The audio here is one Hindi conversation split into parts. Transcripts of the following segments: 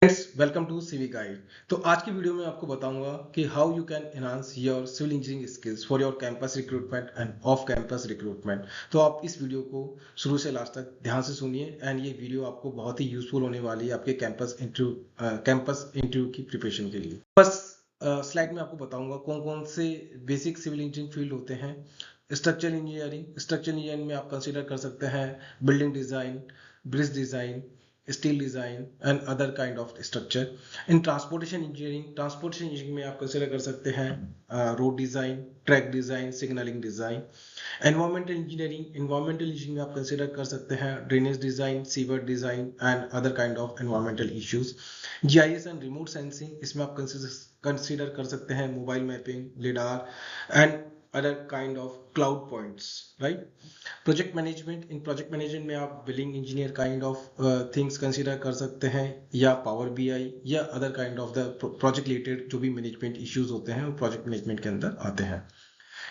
Friends welcome to CV guide. तो आज की वीडियो में आपको बताऊंगा कि how you can enhance your civil engineering skills for your campus recruitment and off campus recruitment. तो आप इस वीडियो को शुरू से लास्ट तक ध्यान से सुनिए एंड ये वीडियो आपको बहुत ही यूजफुल होने वाली है आपके कैंपस इंटरव्यू की प्रिपरेशन के लिए। बस स्लाइड में आपको बताऊंगा कौन कौन से बेसिक सिविल इंजीनियरिंग फील्ड होते हैं। स्ट्रक्चर इंजीनियरिंग में आप कंसिडर कर सकते हैं building design, bridge design, steel design and other kind of structure. In transportation engineering में आप कंसिडर कर सकते हैं road design, track design, signalling design. Environmental engineering में आप कंसिडर कर सकते हैं drainage design, sewer design and other kind of environmental issues. GIS and remote sensing, इसमें आप कंसिडर कर सकते हैं mobile mapping, lidar and other kind of cloud points, right. Project management में आप billing engineer kind of things consider कर सकते हैं, या पावर बीआई या other kind of the project related जो भी मैनेजमेंट इश्यूज होते हैं वो प्रोजेक्ट मैनेजमेंट के अंदर आते हैं।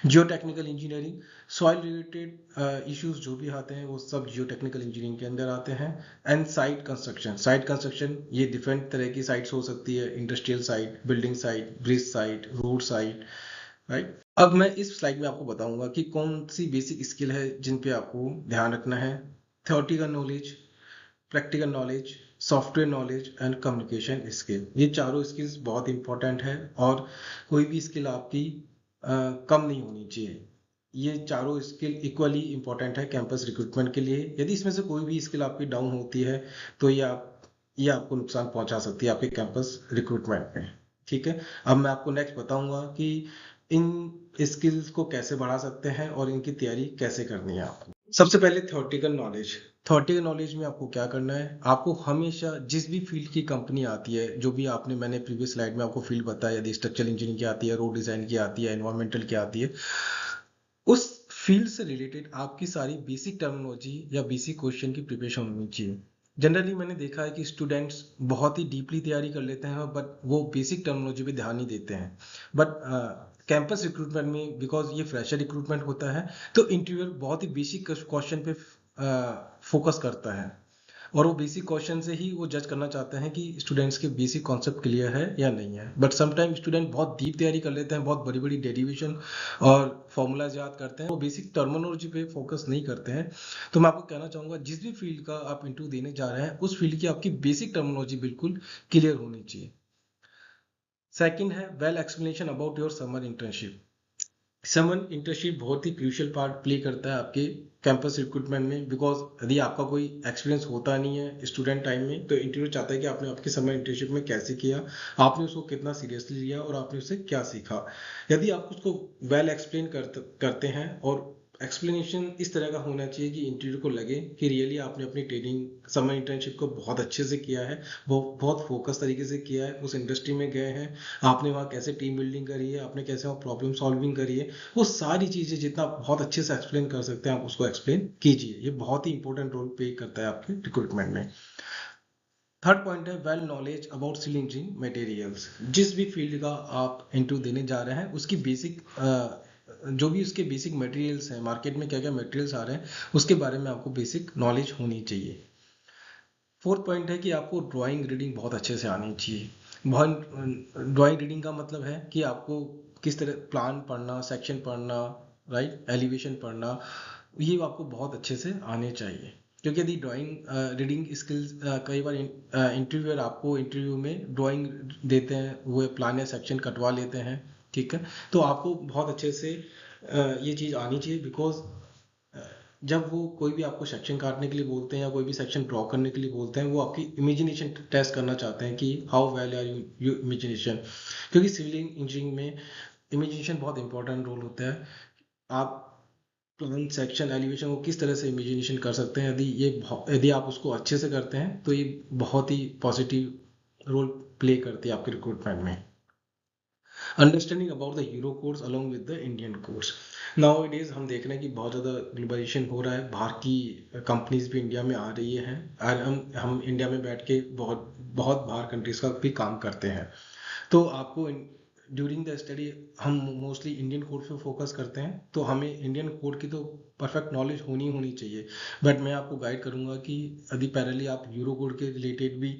जियो technical engineering, soil related issues जो भी आते हैं वो सब जियो टेक्निकल इंजीनियरिंग के अंदर आते हैं। एंड साइट कंस्ट्रक्शन ये डिफरेंट तरह की साइट्स हो सकती है, industrial site, building site, bridge site, road site, right. अब मैं इस स्लाइड में आपको बताऊंगा कि कौन सी बेसिक स्किल है जिन पे आपको ध्यान रखना है। Theoretical knowledge, practical knowledge, software knowledge and communication skill, ये चारों स्किल्स बहुत इंपॉर्टेंट है और कोई भी स्किल आपकी कम नहीं होनी चाहिए। ये चारों स्किल इक्वली इंपॉर्टेंट है कैंपस रिक्रूटमेंट के लिए। यदि इसमें से कोई भी स्किल आपकी डाउन होती है तो ये आपको नुकसान पहुंचा सकती है आपके कैंपस रिक्रूटमेंट में, ठीक है। अब मैं आपको नेक्स्ट बताऊंगा कि इन स्किल्स को कैसे बढ़ा सकते हैं और इनकी तैयारी कैसे करनी है आपको। सबसे पहले थ्योरेटिकल नॉलेज में आपको क्या करना है, आपको हमेशा जिस भी फील्ड की कंपनी आती है, जो भी मैंने प्रीवियस स्लाइड में आपको फील्ड बताया, यदि स्ट्रक्चरल इंजीनियरिंग की आती है, रोड डिजाइन की आती है, एनवायरमेंटल की आती है, उस फील्ड से रिलेटेड आपकी सारी बेसिक टर्मिनोलॉजी या बेसिक क्वेश्चन की प्रिपरेशन होनी चाहिए। जनरली मैंने देखा है कि स्टूडेंट्स बहुत ही डीपली तैयारी कर लेते हैं बट वो बेसिक टर्मिनोलॉजी पे ध्यान नहीं देते हैं। बट कैंपस रिक्रूटमेंट में बिकॉज ये फ्रेशर रिक्रूटमेंट होता है तो इंटरव्यूअर बहुत ही बेसिक क्वेश्चन पे फोकस करता है और वो बेसिक क्वेश्चन से ही वो जज करना चाहते हैं कि स्टूडेंट्स के बेसिक कॉन्सेप्ट क्लियर है या नहीं है। बट समटाइम स्टूडेंट बहुत डीप तैयारी कर लेते हैं, बहुत बड़ी बड़ी डेरिवेशन और फॉर्मूलाज याद करते हैं, वो बेसिक टर्मिनोलॉजी पे फोकस नहीं करते हैं। तो मैं आपको कहना चाहूंगा जिस भी फील्ड का आप इंटरव्यू देने जा रहे हैं उस फील्ड की आपकी बेसिक टर्मिनोलॉजी बिल्कुल क्लियर होनी चाहिए। सेकंड है well explanation about your summer internship. Summer internship बहुत ही क्रूशियल पार्ट प्ले करता है आपके कैंपस रिक्रूटमेंट में, बिकॉज यदि आपका कोई एक्सपीरियंस होता नहीं है स्टूडेंट टाइम में तो इंटरव्यू चाहता है कि आपने आपकी समर इंटर्नशिप में कैसे किया, आपने उसको कितना सीरियसली लिया और आपने उससे क्या सीखा। यदि आप उसको वेल एक्सप्लेन करते हैं और एक्सप्लेनेशन इस तरह का होना चाहिए कि इंटरव्यू को लगे कि रियली आपने अपनी ट्रेनिंग समर इंटर्नशिप को बहुत अच्छे से किया है, वो बहुत फोकस तरीके से किया है, उस इंडस्ट्री में गए हैं, आपने वहाँ कैसे टीम बिल्डिंग करी है, आपने कैसे वहाँ प्रॉब्लम सॉल्विंग करी है, वो सारी चीजें जितना बहुत अच्छे से एक्सप्लेन कर सकते हैं आप उसको एक्सप्लेन कीजिए। ये बहुत ही इंपॉर्टेंट रोल प्ले करता है आपके रिक्रूटमेंट में। थर्ड पॉइंट है well knowledge about civil engineering materials. जिस भी फील्ड का आप इंटरव्यू देने जा रहे हैं उसकी बेसिक जो भी उसके बेसिक मटेरियल्स हैं, मार्केट में क्या क्या मटेरियल्स आ रहे हैं उसके बारे में आपको बेसिक नॉलेज होनी चाहिए। फोर्थ पॉइंट है कि आपको ड्राइंग रीडिंग बहुत अच्छे से आनी चाहिए। बहुत ड्राइंग रीडिंग का मतलब है कि आपको किस तरह प्लान पढ़ना, सेक्शन पढ़ना, राइट, एलिवेशन पढ़ना, ये आपको बहुत अच्छे से आने चाहिए। क्योंकि यदि ड्राइंग रीडिंग स्किल्स कई बार इंटरव्यूअर आपको इंटरव्यू में ड्राइंग देते हैं, वो प्लान या सेक्शन कटवा लेते हैं, ठीक है। तो आपको बहुत अच्छे से ये चीज़ आनी चाहिए, बिकॉज जब वो कोई भी आपको सेक्शन काटने के लिए बोलते हैं या कोई भी सेक्शन ड्रॉ करने के लिए बोलते हैं वो आपकी इमेजिनेशन टेस्ट करना चाहते हैं कि how well are you imagination. क्योंकि सिविल इंजीनियरिंग में इमेजिनेशन बहुत इंपॉर्टेंट रोल होता है। आप प्लान, सेक्शन, एलिवेशन को किस तरह से इमेजिनेशन कर सकते हैं, यदि आप उसको अच्छे से करते हैं तो ये बहुत ही पॉजिटिव रोल प्ले करती है आपके रिक्रूटमेंट में। Understanding about the euro course along with the Indian course. Now it is हम देख रहे हैं कि बहुत ज़्यादा ग्लोबलाइजेशन हो रहा है, बाहर की कंपनीज भी इंडिया में आ रही हैं और हम इंडिया में बैठ के बहुत बहुत बाहर कंट्रीज का भी काम करते हैं। तो आपको ड्यूरिंग द स्टडी हम मोस्टली इंडियन कोड पे फोकस करते हैं, तो हमें इंडियन कोड की तो परफेक्ट नॉलेज होनी होनी चाहिए। बट मैं आपको गाइड करूंगा कि यदि पैरेलली आप यूरो कोड के रिलेटेड भी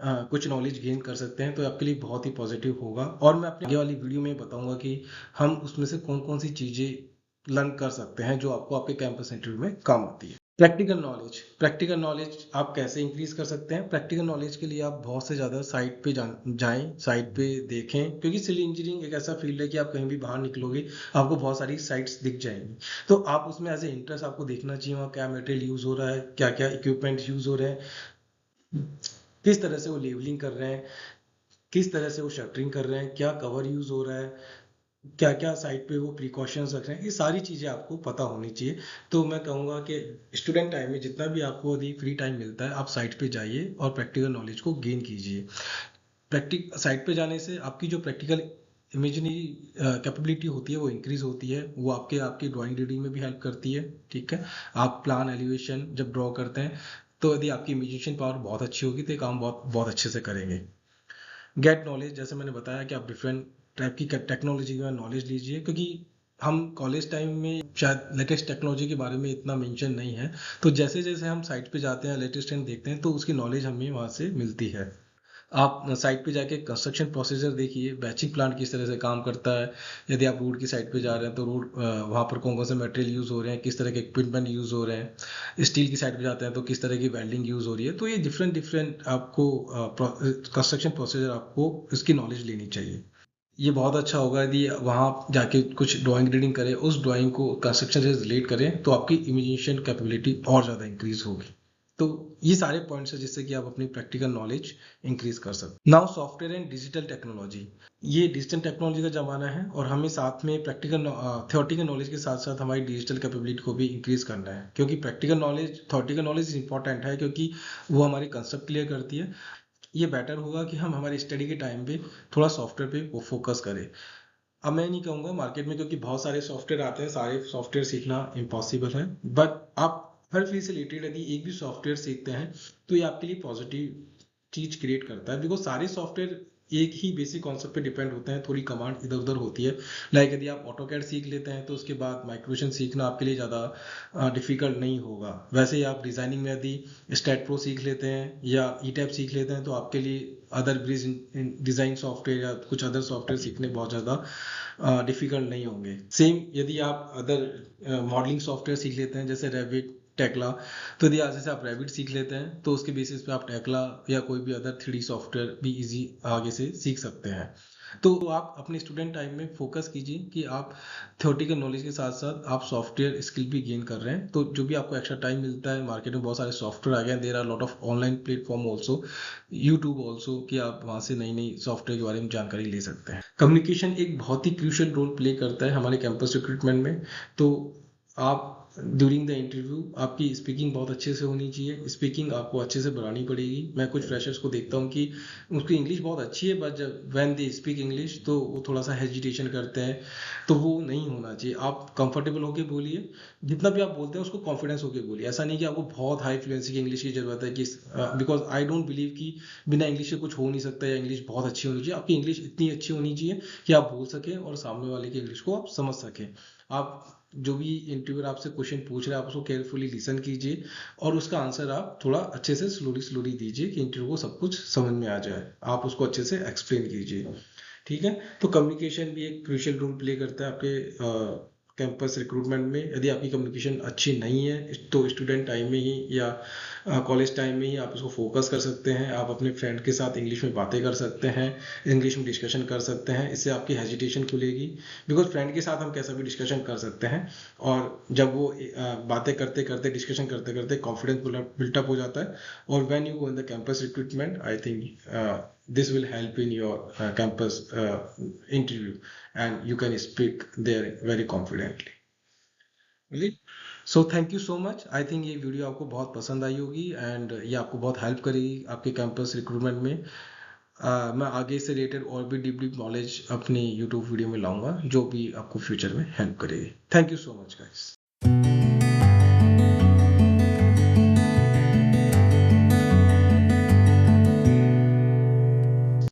कुछ नॉलेज गेन कर सकते हैं तो आपके लिए बहुत ही पॉजिटिव होगा। और मैं अपनी आगे वाली वीडियो में बताऊंगा कि हम उसमें से कौन कौन सी चीज़ें लर्न कर सकते हैं जो आपको आपके कैंपस इंटरव्यू में काम आती है। प्रैक्टिकल नॉलेज आप कैसे इंक्रीज कर सकते हैं? प्रैक्टिकल नॉलेज के लिए आप बहुत से ज़्यादा साइट पे जाएं, साइट पे देखें, क्योंकि सिविल इंजीनियरिंग एक ऐसा फील्ड है कि आप कहीं भी बाहर निकलोगे आपको बहुत सारी साइट्स दिख जाएंगी। तो आप उसमें एज ए इंटरेस्ट आपको देखना चाहिए वहाँ क्या मटेरियल यूज़ हो रहा है, क्या क्या इक्विपमेंट यूज़ हो रहे हैं, किस तरह से वो लेवलिंग कर रहे हैं, किस तरह से वो शटरिंग कर रहे हैं, क्या कवर यूज़ हो रहा है, क्या क्या साइट पे वो प्रिकॉशंस रख रहे हैं, ये सारी चीज़ें आपको पता होनी चाहिए। तो मैं कहूँगा कि स्टूडेंट टाइम में जितना भी आपको यदि फ्री टाइम मिलता है आप साइट पे जाइए और प्रैक्टिकल नॉलेज को गेन कीजिए। साइट पे जाने से आपकी जो प्रैक्टिकल इमेजिनरी कैपेबिलिटी होती है वो इंक्रीज होती है, वो आपकी ड्राइंग रीडिंग में भी हेल्प करती है। ठीक है, आप प्लान एलिवेशन जब ड्रॉ करते हैं तो यदि आपकी इमेजिनेशन पावर बहुत अच्छी होगी तो ये काम बहुत बहुत अच्छे से करेंगे। गेट नॉलेज, जैसे मैंने बताया कि आप डिफरेंट टाइप की टेक्नोलॉजी का नॉलेज लीजिए, क्योंकि हम कॉलेज टाइम में शायद लेटेस्ट टेक्नोलॉजी के बारे में इतना मेंशन नहीं है, तो जैसे जैसे हम साइट पे जाते हैं लेटेस्ट ट्रेंड देखते हैं तो उसकी नॉलेज हमें वहाँ से मिलती है। आप साइट पे जाके कंस्ट्रक्शन प्रोसीजर देखिए, बैचिंग प्लांट किस तरह से काम करता है। यदि आप रोड की साइड पे जा रहे हैं तो रोड वहाँ पर कौन कौन से मटेरियल यूज़ हो रहे हैं, किस तरह के इक्विपमेंट यूज़ हो रहे हैं। स्टील की साइड पे जाते हैं तो किस तरह की वेल्डिंग यूज़ हो रही है। तो ये डिफरेंट डिफरेंट आपको कंस्ट्रक्शन प्रोसीजर आपको इसकी नॉलेज लेनी चाहिए। ये बहुत अच्छा होगा यदि वहाँ जाके कुछ ड्राइंग रीडिंग करें, उस ड्राइंग को कंस्ट्रक्शन से रिलेट करें तो आपकी इमेजिनेशन कैपेबिलिटी और ज़्यादा इंक्रीज होगी। तो ये सारे पॉइंट्स हैं जिससे कि आप अपनी प्रैक्टिकल नॉलेज इंक्रीज कर सकते। Now software and digital technology, ये डिजिटल टेक्नोलॉजी का ज़माना है और हमें साथ में प्रैक्टिकल थ्योरेटिकल नॉलेज के साथ साथ हमारी डिजिटल कैपेबिलिटी को भी इंक्रीज करना है, क्योंकि practical knowledge theoretical knowledge important है क्योंकि वो हमारी कंसेप्ट क्लियर करती है। ये बेटर होगा कि हम हमारे स्टडी के टाइम पे थोड़ा सॉफ्टवेयर पे वो फोकस करें। अब मैं नहीं कहूँगा मार्केट में, क्योंकि बहुत सारे सॉफ्टवेयर आते हैं, सारे सॉफ्टवेयर सीखना इम्पॉसिबल है, बट आप हर फील्ड से रिलेटेड यदि एक भी सॉफ्टवेयर सीखते हैं तो ये आपके लिए पॉजिटिव चीज क्रिएट करता है, बिकॉज सारे सॉफ्टवेयर एक ही बेसिक कॉन्सेप्ट पे डिपेंड होते हैं, थोड़ी कमांड इधर उधर होती है। लाइक यदि आप ऑटोकैड सीख लेते हैं तो उसके बाद माइक्रोवेशन सीखना आपके लिए ज़्यादा डिफिकल्ट नहीं होगा। वैसे ही आप डिज़ाइनिंग में यदि स्टेट प्रो सीख लेते हैं या ई टैप सीख लेते हैं तो आपके लिए अदर ब्रिज डिज़ाइन सॉफ्टवेयर या कुछ अदर सॉफ्टवेयर सीखने बहुत ज़्यादा डिफिकल्ट नहीं होंगे। सेम यदि आप अदर मॉडलिंग सॉफ्टवेयर सीख लेते हैं जैसे रेविट, टेक्ला, तो यदि आज जैसे आप रेविट सीख लेते हैं तो उसके बेसिस पे आप टेक्ला या कोई भी अदर 3D सॉफ्टवेयर भी इजी आगे से सीख सकते हैं। तो आप अपने स्टूडेंट टाइम में फोकस कीजिए कि आप थ्योरेटिकल नॉलेज के साथ साथ आप सॉफ्टवेयर स्किल भी गेन कर रहे हैं। तो जो भी आपको एक्स्ट्रा टाइम मिलता है, मार्केट में बहुत सारे सॉफ्टवेयर आ गए हैं, there are lot of online platform also, YouTube also, कि आप वहाँ से नई नई सॉफ्टवेयर के बारे में जानकारी ले सकते हैं। कम्युनिकेशन एक बहुत ही क्रूशियल रोल प्ले करता है हमारे कैंपस रिक्रूटमेंट में। तो आप ड्यूरिंग द इंटरव्यू आपकी स्पीकिंग बहुत अच्छे से होनी चाहिए, स्पीकिंग आपको अच्छे से बढ़ानी पड़ेगी। मैं कुछ फ्रेशर्स को देखता हूँ कि उसकी इंग्लिश बहुत अच्छी है बट जब व्हेन दे स्पीक इंग्लिश तो वो थोड़ा सा हेजिटेशन करते हैं, तो वो नहीं होना चाहिए। आप कंफर्टेबल होके बोलिए, जितना भी आप बोलते हैं उसको कॉन्फिडेंस होके बोलिए। ऐसा नहीं कि आपको बहुत हाई फ्लुएंसी की इंग्लिश की जरूरत है, कि बिकॉज आई डोंट बिलीव कि बिना इंग्लिश के कुछ हो नहीं सकता या इंग्लिश बहुत अच्छी होनी चाहिए। आपकी इंग्लिश इतनी अच्छी होनी चाहिए कि आप बोल सकें और सामने वाले की इंग्लिश को आप समझ सकें। आप जो भी इंटरव्यूअर आपसे क्वेश्चन पूछ रहे हैं आप उसको केयरफुली लिसन कीजिए और उसका आंसर आप थोड़ा अच्छे से स्लोली दीजिए कि इंटरव्यू को सब कुछ समझ में आ जाए। आप उसको अच्छे से एक्सप्लेन कीजिए। ठीक है, तो कम्युनिकेशन भी एक क्रूशियल रोल प्ले करता है आपके कैंपस रिक्रूटमेंट में। यदि आपकी कम्युनिकेशन अच्छी नहीं है तो स्टूडेंट टाइम में ही या कॉलेज टाइम में ही आप उसको फोकस कर सकते हैं। आप अपने फ्रेंड के साथ इंग्लिश में बातें कर सकते हैं, इंग्लिश में डिस्कशन कर सकते हैं, इससे आपकी हेजिटेशन खुलेगी। बिकॉज फ्रेंड के साथ हम कैसा भी डिस्कशन कर सकते हैं और जब वो बातें करते करते डिस्कशन करते करते कॉन्फिडेंस बिल्टअप हो जाता है। और when you go in the campus recruitment I think this will help in your campus interview and you can speak there very confidently. Really? So thank you so much. I think ये वीडियो आपको बहुत पसंद आई होगी एंड ये आपको बहुत हेल्प करेगी आपके कैंपस रिक्रूटमेंट में। मैं आगे से रिलेटेड और भी डीप डीप नॉलेज अपनी यूट्यूब वीडियो में लाऊंगा जो भी आपको फ्यूचर में हेल्प करेगी। Thank you so much guys.